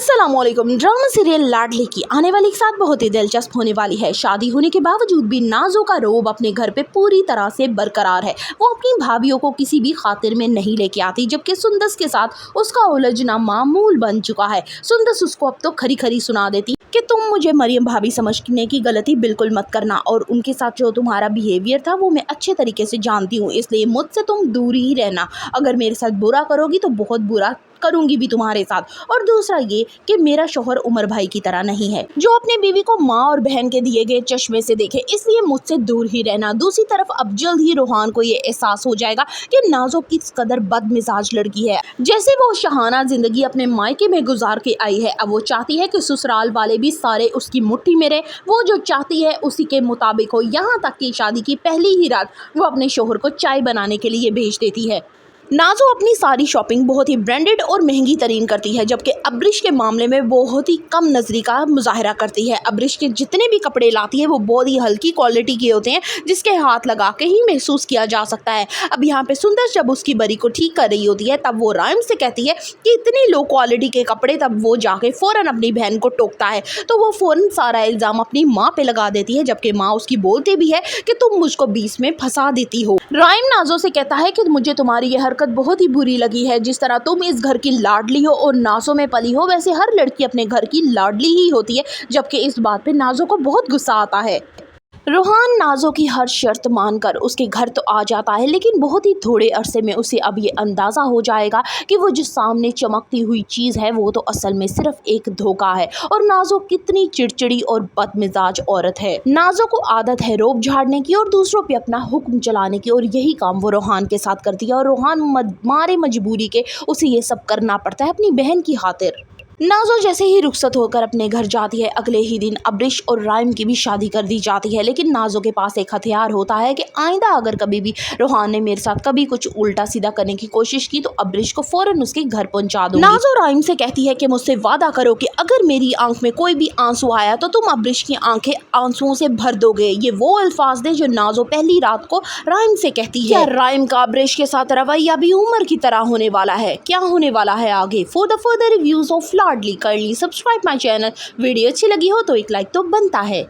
अस्सलामुअलैकुम। Drama serial लाडली की आने वाली के साथ बहुत ही दिलचस्प होने वाली है। शादी होने के बावजूद भी नाज़ो का रौब अपने घर पे पूरी तरह से बरकरार है। वो अपनी भाभीियों को किसी भी खातिर में नहीं लेके आती, जबकि सुंदस के साथ उसका उलझना मामूल बन चुका है। सुंदस उसको अब तो खरी खरी सुना देती कि तुम मुझे मरियम भाभी समझने की गलती बिल्कुल मत करना, और उनके साथ जो तुम्हारा बिहेवियर था वो मैं अच्छे तरीके से जानती हूँ, इसलिए मुझसे तुम दूर ही रहना। अगर मेरे साथ बुरा करोगी तो बहुत बुरा करूंगी भी तुम्हारे साथ। और दूसरा ये कि मेरा शौहर उमर भाई की तरह नहीं है जो अपने बीवी को माँ और बहन के दिए गए चश्मे से देखे, इसलिए मुझसे दूर ही रहना। दूसरी तरफ अब जल्द ही रोहान को ये एहसास हो जाएगा कि नाज़ो किस कदर बदमिजाज लड़की है। जैसे वो शहाना जिंदगी अपने मायके में गुजार के आई है, अब वो चाहती है कि ससुराल वाले भी सारे उसकी मुट्ठी में रहे। वो जो चाहती है उसी के मुताबिक हो। यहाँ तक कि शादी की पहली ही रात वो अपने शौहर को चाय बनाने के लिए भेज देती है। नाज़ो अपनी सारी शॉपिंग बहुत ही ब्रांडेड और महंगी तरीन करती है, जबकि अब्रिश के मामले में बहुत ही कम नजरी का मुजाहरा करती है। अब्रिश के जितने भी कपड़े लाती है वो बहुत ही हल्की क्वालिटी के होते हैं, जिसके हाथ लगा के ही महसूस किया जा सकता है। अब यहाँ पे सुंदर जब उसकी बरी को ठीक कर रही होती है तब वो राइम से कहती है कि इतनी लो क्वालिटी के कपड़े, तब वो जाके फ़ौरन अपनी बहन को टोकता है तो वो फ़ौरन सारा इल्ज़ाम अपनी माँ पे लगा देती है, जबकि माँ उसकी बोलती भी है कि तुम मुझको बीच में फंसा देती हो। राइम नाज़ो से कहता है कि मुझे तुम्हारी ये हरकत बहुत ही बुरी लगी है। जिस तरह तुम इस घर की लाडली हो और नाज़ो में पली हो, वैसे हर लड़की अपने घर की लाडली ही होती है, जबकि इस बात पे नाज़ो को बहुत गुस्सा आता है। रोहान नाज़ो की हर शर्त मानकर उसके घर तो आ जाता है, लेकिन बहुत ही थोड़े अरसे में उसे अब ये अंदाज़ा हो जाएगा कि वो जो सामने चमकती हुई चीज़ है वो तो असल में सिर्फ एक धोखा है। और नाज़ो कितनी चिड़चिड़ी और बदमिजाज औरत है। नाज़ो को आदत है रोब झाड़ने की और दूसरों पे अपना हुक्म चलाने की, और यही काम वो रोहान के साथ करती है। और रोहान मारे मजबूरी के उसे ये सब करना पड़ता है अपनी बहन की खातिर। नाज़ो जैसे ही रुखसत होकर अपने घर जाती है, अगले ही दिन अब्रिश और राइम की भी शादी कर दी जाती है। लेकिन नाज़ो के पास एक हथियार होता है कि आइंदा अगर कभी भी रोहान ने मेरे साथ कभी कुछ उल्टा सीधा करने की कोशिश की तो अब्रिश को फ़ौरन उसके घर पहुंचा दूंगी। नाज़ो राइम से कहती है कि मुझसे वादा करो कि अगर मेरी आंख में कोई भी आंसू आया तो तुम अब्रिश की आंखें आंसुओं से भर दोगे। ये वो अल्फाज थे जो नाज़ो पहली रात को राइम से कहती है। क्या राइम का अब्रिश के साथ रवैया भी उमर की तरह होने वाला है? क्या होने वाला है आगे? For the further reviews of Ladli कर ली सब्सक्राइब माई चैनल। वीडियो अच्छी लगी हो तो एक लाइक तो बनता है।